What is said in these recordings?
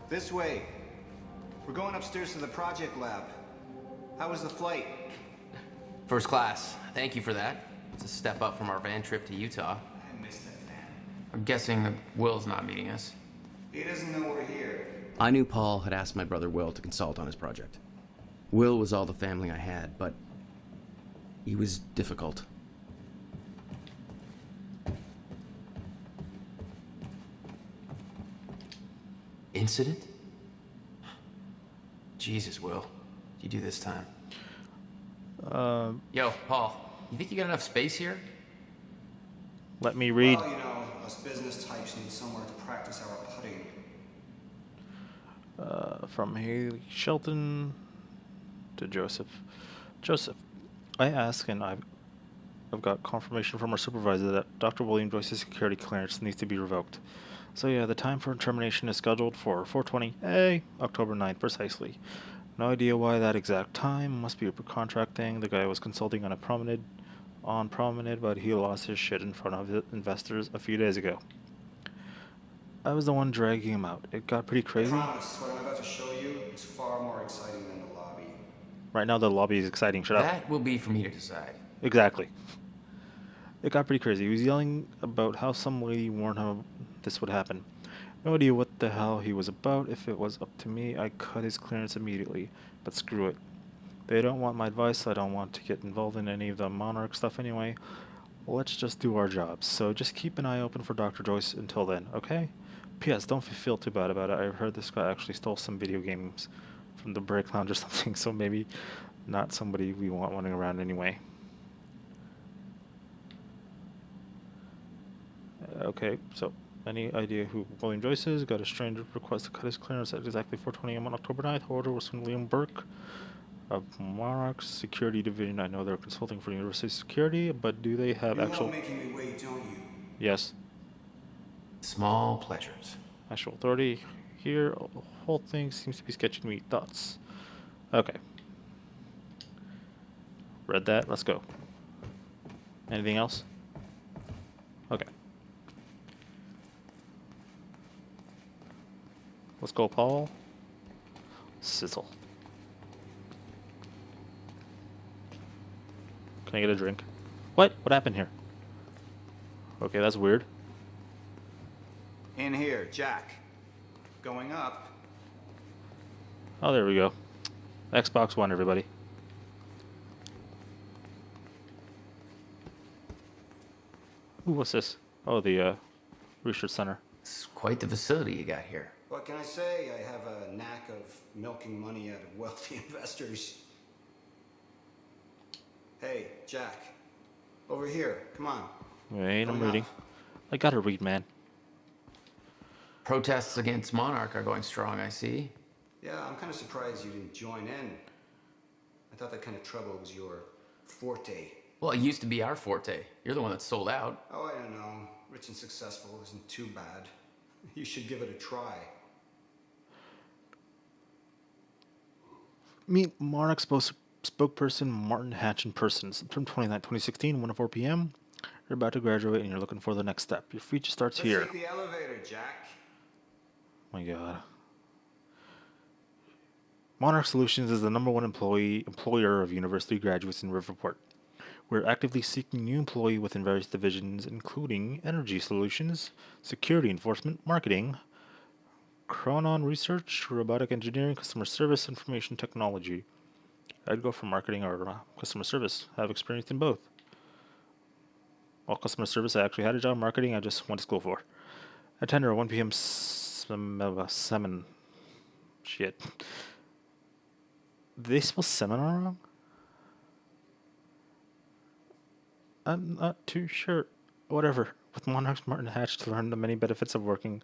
This way. We're going upstairs to the project lab. How was the flight? First class. Thank you for that. It's a step up from our van trip to Utah. I missed that van. I'm guessing that Will's not meeting us. He doesn't know we're here. I knew Paul had asked my brother Will to consult on his project. Will was all the family I had, but he was difficult. Incident? Jesus, Will. What'd you do this time? Yo, Paul, you think you got enough space here? Let me read. Well, you know, us business types need somewhere to practice our putting. From Haley Shelton to Joseph. Joseph, I ask, and I've got confirmation from our supervisor that Dr. William Joyce's security clearance needs to be revoked. So yeah, the time for termination is scheduled for 4:20, October 9th precisely. No idea why that exact time. Must be a contract thing. The guy was consulting on promenade, but he lost his shit in front of investors a few days ago. I was the one dragging him out. It got pretty crazy. I promise, what I'm about to show you is far more exciting than the lobby. Right now the lobby is exciting. Shut up. That will be for me to decide. Exactly. It got pretty crazy. He was yelling about how some lady warned him this would happen. No idea what the hell he was about. If it was up to me, I'd cut his clearance immediately. But screw it. They don't want my advice. I don't want to get involved in any of the Monarch stuff anyway. Let's just do our jobs. So just keep an eye open for Dr. Joyce until then, okay? P.S. Don't feel too bad about it. I heard this guy actually stole some video games from the break lounge or something, so maybe not somebody we want running around anyway. Okay, so any idea who William Joyce is? Got a strange request to cut his clearance at exactly 4:20 a.m. on October 9th. Order was from Liam Burke of Monarch's Security Division. I know they're consulting for University Security, but do they have actual... You love making me wait, don't you? Yes. Small pleasures. Actual authority here. The whole thing seems to be sketchy to me. Thoughts? Okay. Read that. Let's go. Anything else? Okay. Let's go, Paul. Sizzle. Can I get a drink? What? What happened here? Okay, that's weird. In here, Jack. Going up. Oh, there we go. Xbox One, everybody. Ooh, what's this? Oh, the research center. It's quite the facility you got here. What can I say? I have a knack of milking money out of wealthy investors. Hey, Jack. Over here. Come on. Wait, I'm Coming reading. up. I gotta read, man. Protests against Monarch are going strong, I see. Yeah, I'm kind of surprised you didn't join in. I thought that kind of trouble was your forte. Well, it used to be our forte. You're the one that sold out. Oh, I don't know. Rich and successful isn't too bad. You should give it a try. Meet Monarch spokesperson Martin Hatch in person. September 29, 2016, 1:04 p.m. You're about to graduate and you're looking for the next step. Your future starts here. Let's take the elevator, Jack. My God. Monarch Solutions is the #1 employer of university graduates in Riverport. We're actively seeking new employees within various divisions, including energy solutions, security enforcement, marketing, chronon research, robotic engineering, customer service, information technology. I'd go for marketing or customer service. I have experience in both. Well, customer service, I actually had a job. Marketing, I just went to school for. Attender, 1 p.m. Semin. Shit. Did they spell seminar wrong? I'm not too sure. Whatever. With Monarch's Martin Hatch to learn the many benefits of working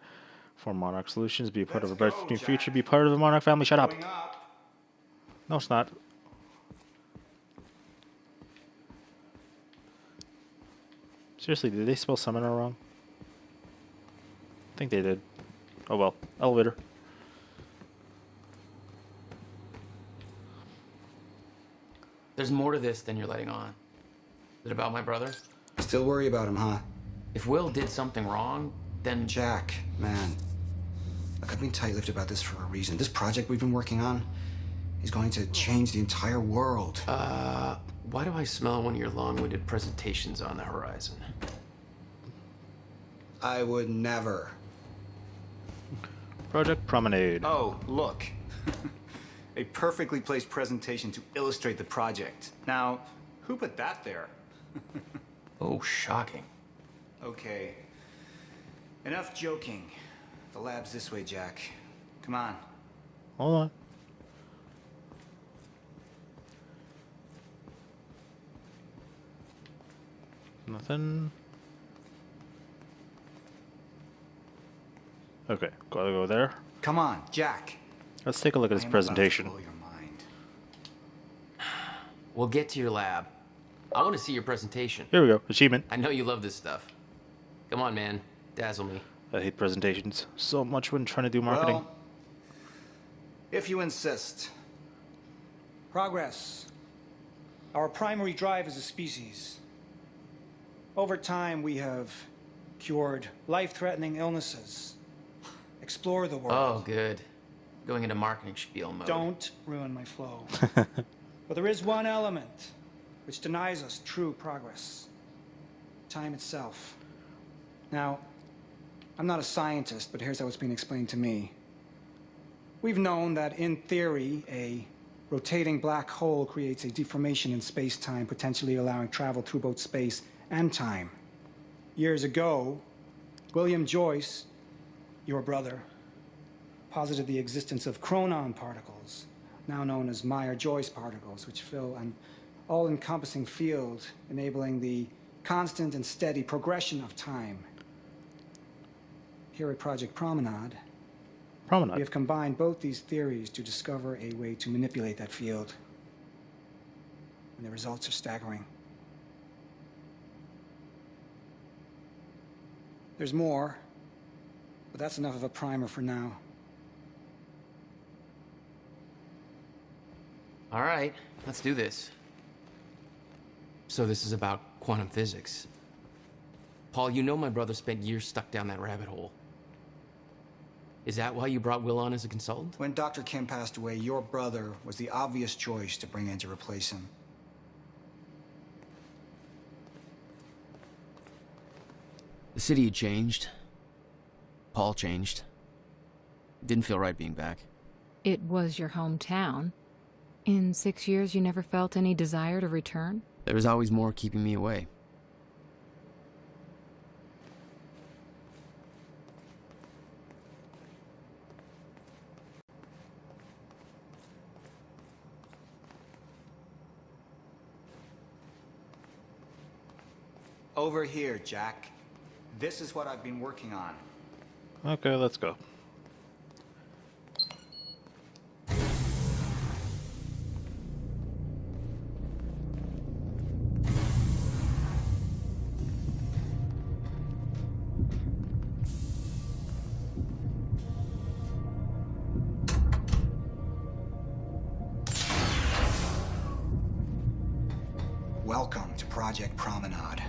for Monarch Solutions, be a part of a bright new future, be part of the Monarch family. Shut up. No, it's not. Seriously, did they spell seminar wrong? I think they did. Oh well. Elevator. There's more to this than you're letting on. Is it about my brother? Still worry about him, huh? If Will did something wrong, then... Jack, man. Look, I've been tight-lipped about this for a reason. This project we've been working on is going to change the entire world. Why do I smell one of your long-winded presentations on the horizon? I would never. Project Promenade. Oh, look. A perfectly placed presentation to illustrate the project. Now, who put that there? Oh, shocking. Okay. Enough joking. The lab's this way, Jack. Come on. Hold on. Nothing. Okay, gotta go there. Come on, Jack. Let's take a look at his I am about to presentation. blow your mind. We'll get to your lab. I want to see your presentation. Here we go. Achievement. I know you love this stuff. Come on, man. Dazzle me. I hate presentations so much when trying to do marketing. Well, if you insist. Progress. Our primary drive as a species. Over time, we have cured life-threatening illnesses. Explore the world. Oh, good. Going into marketing spiel mode. Don't ruin my flow. But there is one element which denies us true progress. Time itself. Now, I'm not a scientist, but here's how it's been explained to me. We've known that, in theory, a rotating black hole creates a deformation in space-time, potentially allowing travel through both space and time. Years ago, William Joyce, your brother, posited the existence of chronon particles, now known as Meyer-Joyce particles, which fill an all-encompassing field, enabling the constant and steady progression of time. Here at Project Promenade, we have combined both these theories to discover a way to manipulate that field. And the results are staggering. There's more, but that's enough of a primer for now. All right, let's do this. So this is about quantum physics. Paul, you know my brother spent years stuck down that rabbit hole. Is that why you brought Will on as a consultant? When Dr. Kim passed away, your brother was the obvious choice to bring in to replace him. The city had changed. Paul changed. Didn't feel right being back. It was your hometown. In 6 years, you never felt any desire to return? There was always more keeping me away. Over here, Jack. This is what I've been working on. Okay, let's go. Welcome to Project Promenade.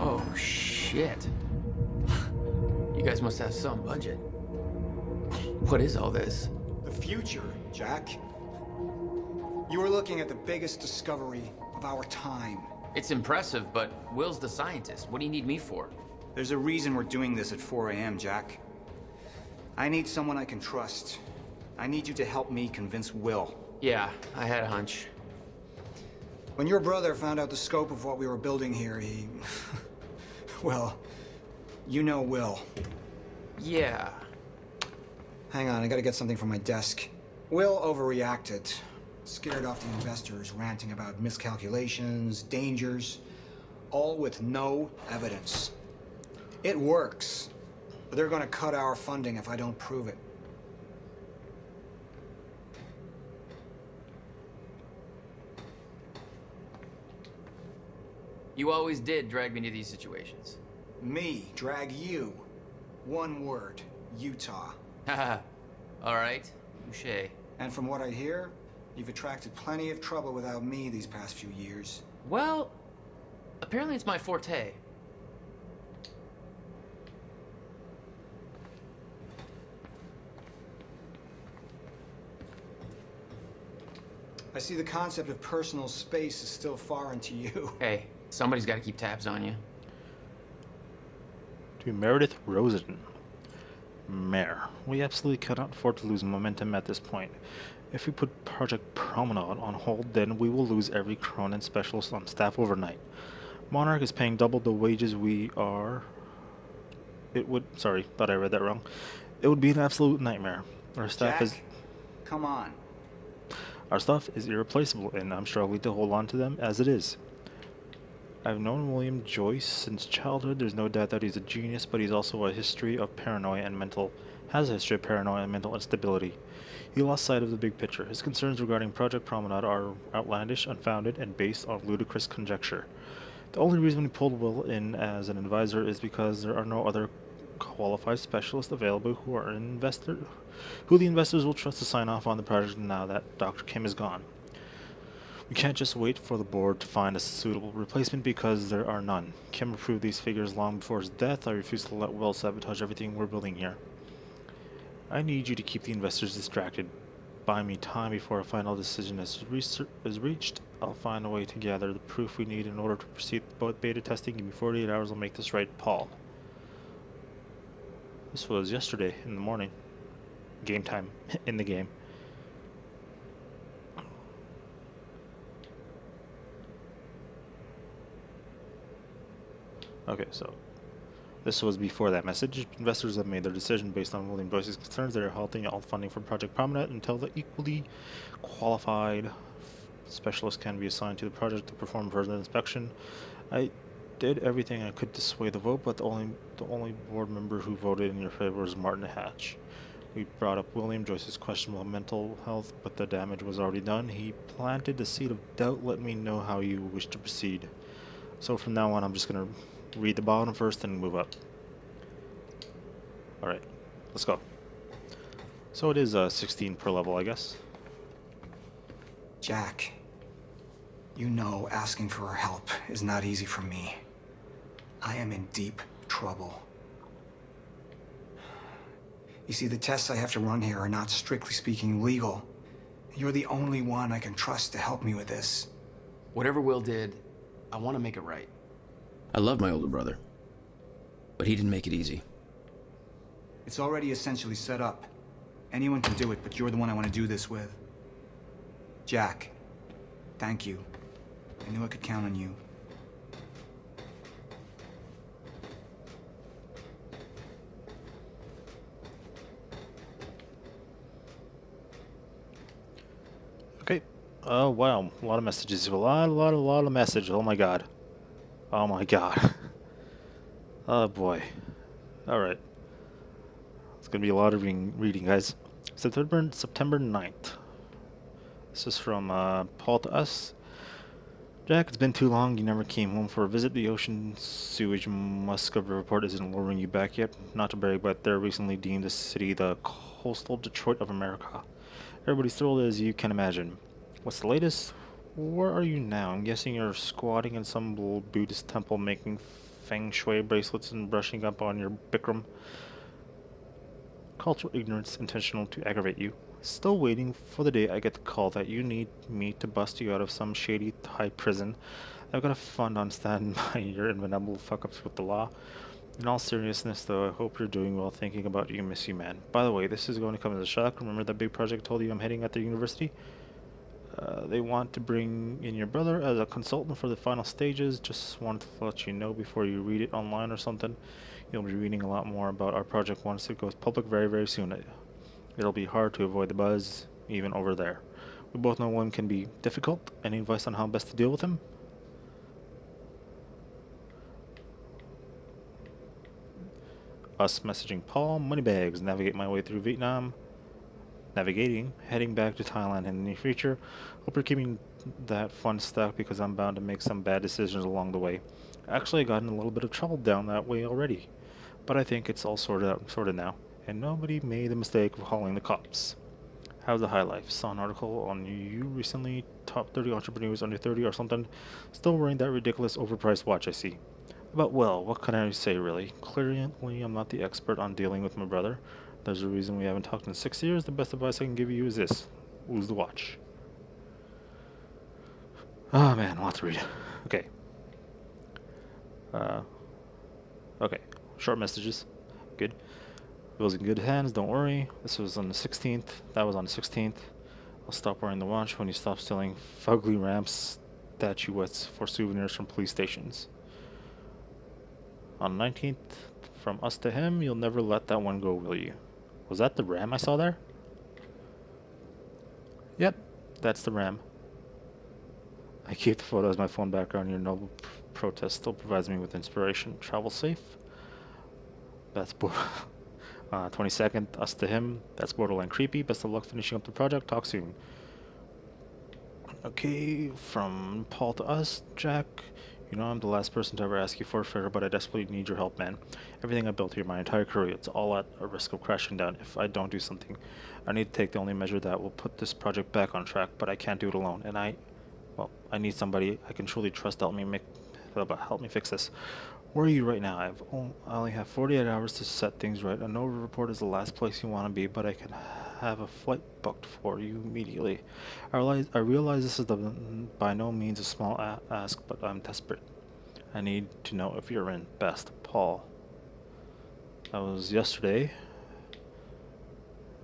Oh, shit. You guys must have some budget. What is all this? The future, Jack. You are looking at the biggest discovery of our time. It's impressive, but Will's the scientist. What do you need me for? There's a reason we're doing this at 4 a.m., Jack. I need someone I can trust. I need you to help me convince Will. Yeah, I had a hunch. When your brother found out the scope of what we were building here, he... well, you know Will. Yeah. Hang on, I gotta get something from my desk. Will overreacted. Scared off the investors, ranting about miscalculations, dangers, all with no evidence. It works, but they're gonna cut our funding if I don't prove it. You always did drag me to these situations. Me drag you. One word, Utah. Haha. All right. Touché. And from what I hear, You've attracted plenty of trouble without me these past few years. Well, apparently it's my forte. I see the concept of personal space is still foreign to you. Hey, somebody's got to keep tabs on you. To Meredith Rosen. Mayor, we absolutely cannot afford to lose momentum at this point. If we put Project Promenade on hold, then we will lose every Cronin specialist on staff overnight. Monarch is paying double the wages we are. Sorry, thought I read that wrong. It would be an absolute nightmare. Our staff Jack, come on. Our staff is irreplaceable, and I'm struggling to hold on to them as it is. I've known William Joyce since childhood. There's no doubt that he's a genius, but he's also a history of paranoia and mental instability. He lost sight of the big picture. His concerns regarding Project Promenade are outlandish, unfounded, and based on ludicrous conjecture. The only reason we pulled Will in as an advisor is because there are no other qualified specialists available who the investors will trust to sign off on the project now that Dr. Kim is gone. We can't just wait for the board to find a suitable replacement because there are none. Kim approved these figures long before his death. I refuse to let Will sabotage everything we're building here. I need you to keep the investors distracted. Buy me time before a final decision is reached. I'll find a way to gather the proof we need in order to proceed with beta testing. Give me 48 hours, I'll make this right, Paul. This was yesterday in the morning. Game time. In the game. Okay, so this was before that message. Investors have made their decision based on William Joyce's concerns. They are halting all funding for Project Promenade until the equally qualified specialist can be assigned to the project to perform further inspection. I did everything I could to sway the vote, but the only board member who voted in your favor was Martin Hatch. We brought up William Joyce's questionable mental health, but the damage was already done. He planted the seed of doubt. Let me know how you wish to proceed. So from now on, I'm just going to read the bottom first and move up. Alright, let's go. So it is 16 per level, I guess. Jack, you know asking for her help is not easy for me. I am in deep trouble. You see, the tests I have to run here are not strictly speaking legal. You're the only one I can trust to help me with this. Whatever Will did, I want to make it right. I love my older brother, but he didn't make it easy. It's already essentially set up. Anyone can do it, but you're the one I want to do this with. Jack, thank you. I knew I could count on you. Okay. Oh, wow. A lot of messages. A lot of messages. Oh my god. Oh my god. Oh boy. Alright. It's gonna be a lot of reading, guys. September 9th. This is from Paul to us. Jack, it's been too long. You never came home for a visit. The ocean sewage Muscovy report isn't luring you back yet. Not to brag, but they're recently deemed the city the coastal Detroit of America. Everybody's thrilled as you can imagine. What's the latest? Where are you now? I'm guessing you're squatting in some little Buddhist temple making feng shui bracelets and brushing up on your Bikram. Cultural ignorance intentional to aggravate you. Still waiting for the day I get the call that you need me to bust you out of some shady Thai prison. I've got a fund on standby your inevitable fuck-ups with the law. In all seriousness, though, I hope you're doing well. Thinking about you, miss you, man. By the way, this is going to come as a shock. Remember that big project I told you I'm heading at the university? They want to bring in your brother as a consultant for the final stages. Just wanted to let you know before you read it online or something. You'll be reading a lot more about our project once it goes public very, very soon. It'll be hard to avoid the buzz, even over there. We both know one can be difficult. Any advice on how best to deal with him? Us messaging Paul, Moneybags, navigate my way through Vietnam. Navigating, heading back to Thailand in the near future. Hope you're keeping that fun stuck because I'm bound to make some bad decisions along the way. Actually, I got in a little bit of trouble down that way already, but I think it's all sorted now, and nobody made the mistake of calling the cops. How's the high life? Saw an article on you recently. Top 30 entrepreneurs under 30 or something. Still wearing that ridiculous overpriced watch I see. But well, what can I say really? Clearly, I'm not the expert on dealing with my brother. There's a reason we haven't talked in 6 years. The best advice I can give you is this. Lose the watch. Oh man, a lot to read. Okay. Okay. Short messages. Good. Bill's in good hands, don't worry. This was on the 16th. That was on the 16th. I'll stop wearing the watch when you stop stealing fugly ramps statuettes for souvenirs from police stations. On the 19th, from us to him, you'll never let that one go, will you? Was that the ram I saw there? Yep, that's the ram. I keep the photo as my phone background. Your noble protest still provides me with inspiration. Travel safe. That's 22nd, us to him. That's borderline creepy. Best of luck finishing up the project. Talk soon. Okay, from Paul to us, Jack. You know I'm the last person to ever ask you for a favor, but I desperately need your help, man. Everything I built here, my entire career, it's all at a risk of crashing down if I don't do something. I need to take the only measure that will put this project back on track, but I can't do it alone. And I need somebody I can truly trust to help me fix this. Where are you right now? I only have 48 hours to set things right. I know Riverport is the last place you want to be, but I can have a flight booked for you immediately. I realize this is by no means a small ask, but I'm desperate. I need to know if you're in. Best, Paul. That was yesterday.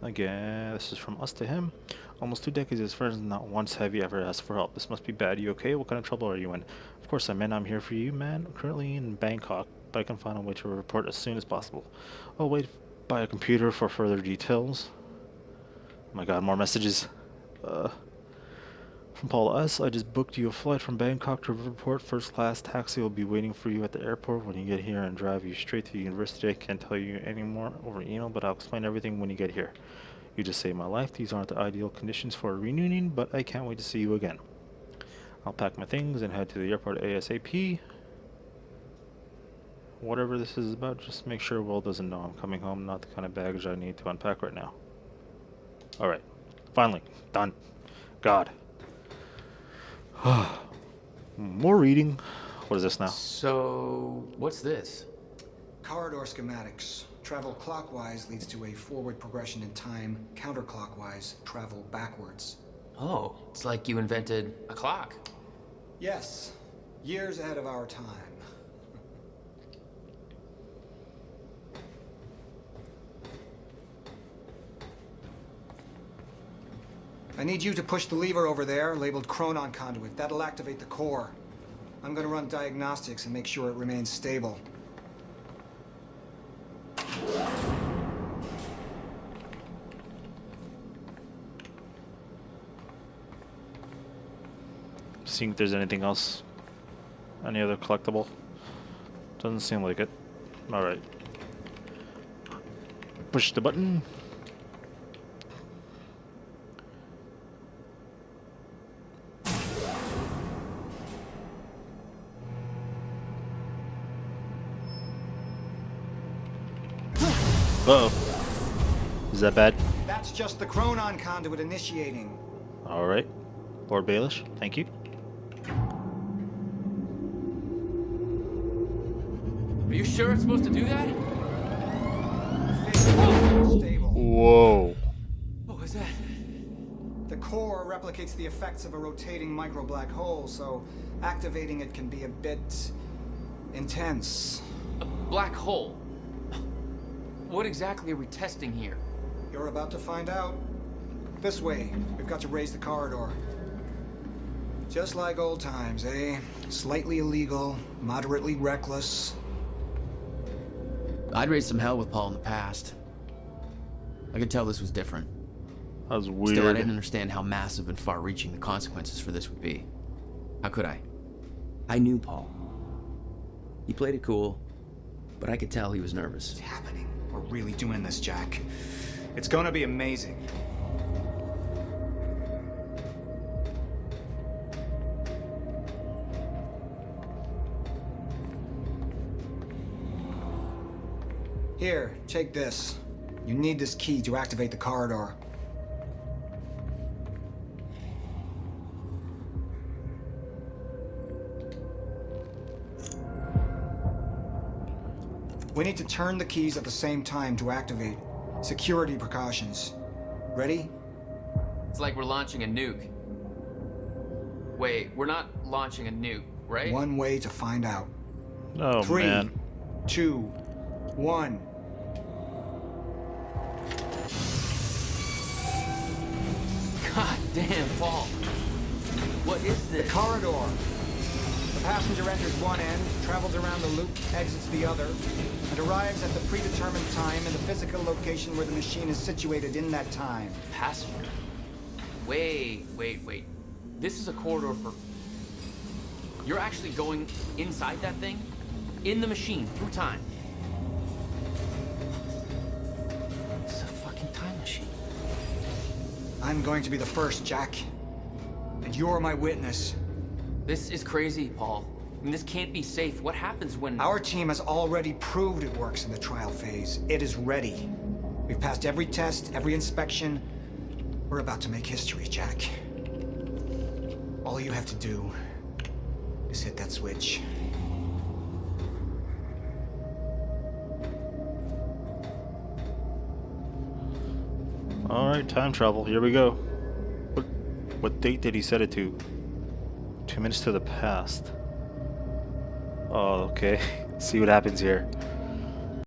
Again, this is from us to him. Almost 2 decades as friends, not once have you ever asked for help. This must be bad. You okay? What kind of trouble are you in? Of course I'm in. I'm here for you, man. I'm currently in Bangkok, but I can find a way to report as soon as possible. I'll wait by a computer for further details. Oh my god, more messages. From Paul to us, I just booked you a flight from Bangkok to Riverport. First class taxi will be waiting for you at the airport when you get here and drive you straight to the university. I can't tell you any more over email, but I'll explain everything when you get here. You just saved my life. These aren't the ideal conditions for a reunion, but I can't wait to see you again. I'll pack my things and head to the airport ASAP. Whatever this is about, just make sure Will doesn't know I'm coming home. Not the kind of baggage I need to unpack right now. Alright. Finally. Done. God. More reading. What is this now? So, what's this? Corridor schematics. Travel clockwise leads to a forward progression in time. Counterclockwise, travel backwards. Oh, it's like you invented a clock. Yes. Years ahead of our time. I need you to push the lever over there, labeled Chronon Conduit. That'll activate the core. I'm gonna run diagnostics and make sure it remains stable. Seeing if there's anything else. Any other collectible? Doesn't seem like it. Alright. Push the button. Uh-oh. Is that bad? That's just the Chronon Conduit initiating. Alright. Lord Baelish, thank you. Are you sure it's supposed to do that? Stable. Whoa. What was that? The core replicates the effects of a rotating micro black hole, so activating it can be a bit intense. A black hole. What exactly are we testing here? You're about to find out. This way. We've got to raise the corridor. Just like old times, eh? Slightly illegal, moderately reckless. I'd raised some hell with Paul in the past. I could tell this was different. That was weird. Still, I didn't understand how massive and far-reaching the consequences for this would be. How could I? I knew Paul. He played it cool, but I could tell he was nervous. What's happening? We're really doing this, Jack. It's gonna be amazing. Here, take this. You need this key to activate the corridor. We need to turn the keys at the same time to activate. Security precautions. Ready? It's like we're launching a nuke. Wait, we're not launching a nuke, right? One way to find out. Oh, 3, man. 2, 1. God damn, Paul. What is The this? corridor. The passenger enters one end, travels around the loop, exits the other, and arrives at the predetermined time in the physical location where the machine is situated in that time. Passenger. Wait. This is a corridor for... You're actually going inside that thing? In the machine, through time. It's a fucking time machine. I'm going to be the first, Jack. And you're my witness. This is crazy, Paul. I mean, this can't be safe. What happens when... Our team has already proved it works in the trial phase. It is ready. We've passed every test, every inspection. We're about to make history, Jack. All you have to do is hit that switch. Alright, time travel. Here we go. What date did he set it to? 2 minutes to the past. Oh, okay. See what happens here.